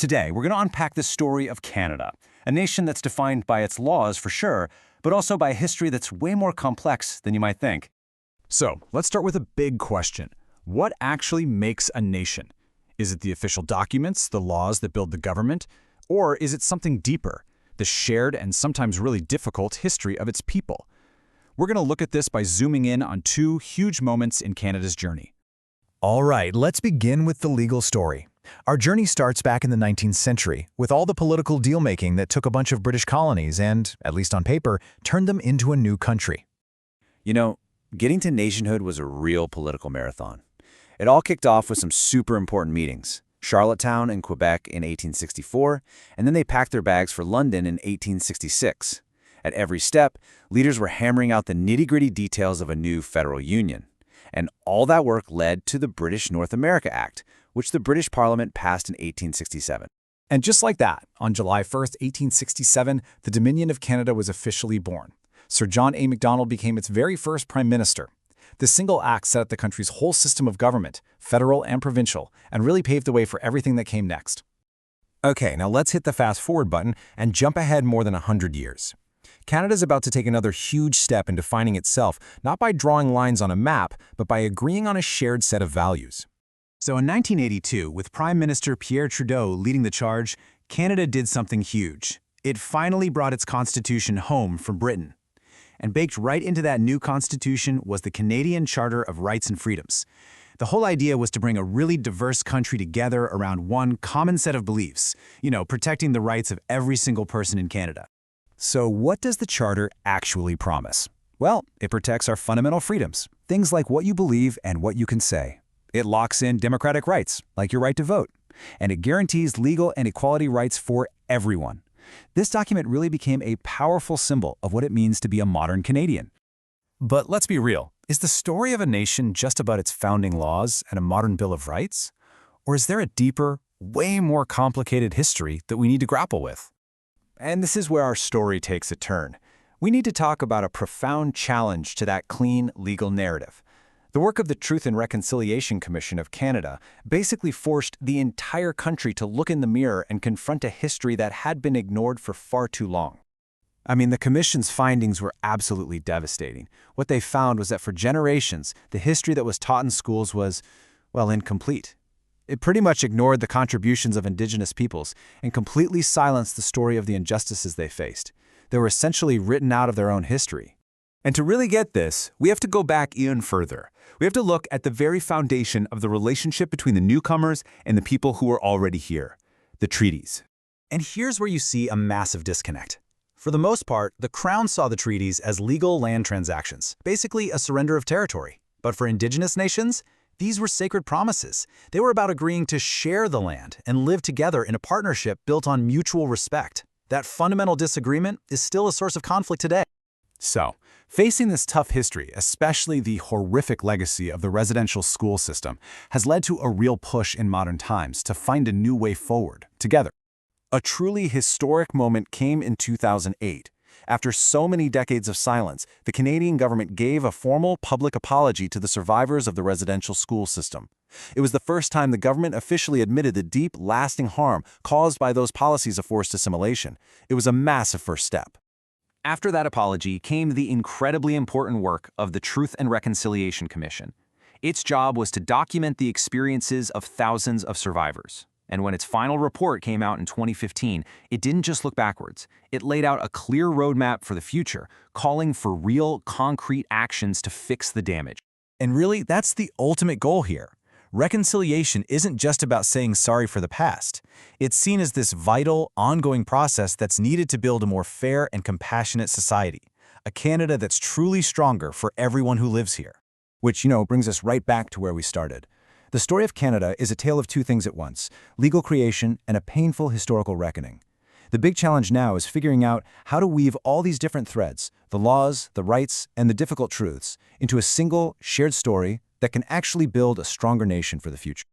Today, we're going to unpack the story of Canada, a nation that's defined by its laws for sure, but also by a history that's way more complex than you might think. So, let's start with a big question. What actually makes a nation? Is it the official documents, the laws that build the government? Or is it something deeper, the shared and sometimes really difficult history of its people? We're going to look at this by zooming in on two huge moments in Canada's journey. All right, let's begin with the legal story. Our journey starts back in the 19th century, with all the political deal-making that took a bunch of British colonies and, at least on paper, turned them into a new country. You know, getting to nationhood was a real political marathon. It all kicked off with some super important meetings. Charlottetown and Quebec in 1864, and then they packed their bags for London in 1866. At every step, leaders were hammering out the nitty-gritty details of a new federal union. And all that work led to the British North America Act, which the British Parliament passed in 1867. And just like that, on July 1st, 1867, the Dominion of Canada was officially born. Sir John A. Macdonald became its very first Prime Minister. This single act set up the country's whole system of government, federal and provincial, and really paved the way for everything that came next. Okay, now let's hit the fast-forward button and jump ahead more than 100 years. Canada's about to take another huge step in defining itself, not by drawing lines on a map, but by agreeing on a shared set of values. So in 1982, with Prime Minister Pierre Trudeau leading the charge, Canada did something huge. It finally brought its constitution home from Britain. And baked right into that new constitution was the Canadian Charter of Rights and Freedoms. The whole idea was to bring a really diverse country together around one common set of beliefs, protecting the rights of every single person in Canada. So what does the Charter actually promise? Well, it protects our fundamental freedoms, things like what you believe and what you can say. It locks in democratic rights, like your right to vote, and it guarantees legal and equality rights for everyone. This document really became a powerful symbol of what it means to be a modern Canadian. But let's be real, is the story of a nation just about its founding laws and a modern Bill of Rights? Or is there a deeper, way more complicated history that we need to grapple with? And this is where our story takes a turn. We need to talk about a profound challenge to that clean legal narrative. The work of the Truth and Reconciliation Commission of Canada basically forced the entire country to look in the mirror and confront a history that had been ignored for far too long. I mean, the Commission's findings were absolutely devastating. What they found was that for generations, the history that was taught in schools was, well, incomplete. It pretty much ignored the contributions of Indigenous peoples and completely silenced the story of the injustices they faced. They were essentially written out of their own history. And to really get this, we have to go back even further. We have to look at the very foundation of the relationship between the newcomers and the people who were already here, the treaties. And here's where you see a massive disconnect. For the most part, the Crown saw the treaties as legal land transactions, basically a surrender of territory. But for Indigenous nations, these were sacred promises. They were about agreeing to share the land and live together in a partnership built on mutual respect. That fundamental disagreement is still a source of conflict today. So, facing this tough history, especially the horrific legacy of the residential school system, has led to a real push in modern times to find a new way forward, together. A truly historic moment came in 2008. After so many decades of silence, the Canadian government gave a formal public apology to the survivors of the residential school system. It was the first time the government officially admitted the deep, lasting harm caused by those policies of forced assimilation. It was a massive first step. After that apology came the incredibly important work of the Truth and Reconciliation Commission. Its job was to document the experiences of thousands of survivors. And when its final report came out in 2015, it didn't just look backwards. It laid out a clear roadmap for the future, calling for real, concrete actions to fix the damage. And really, that's the ultimate goal here. Reconciliation isn't just about saying sorry for the past. It's seen as this vital, ongoing process that's needed to build a more fair and compassionate society, a Canada that's truly stronger for everyone who lives here. Which, brings us right back to where we started. The story of Canada is a tale of two things at once, legal creation and a painful historical reckoning. The big challenge now is figuring out how to weave all these different threads, the laws, the rights, and the difficult truths, into a single, shared story that can actually build a stronger nation for the future.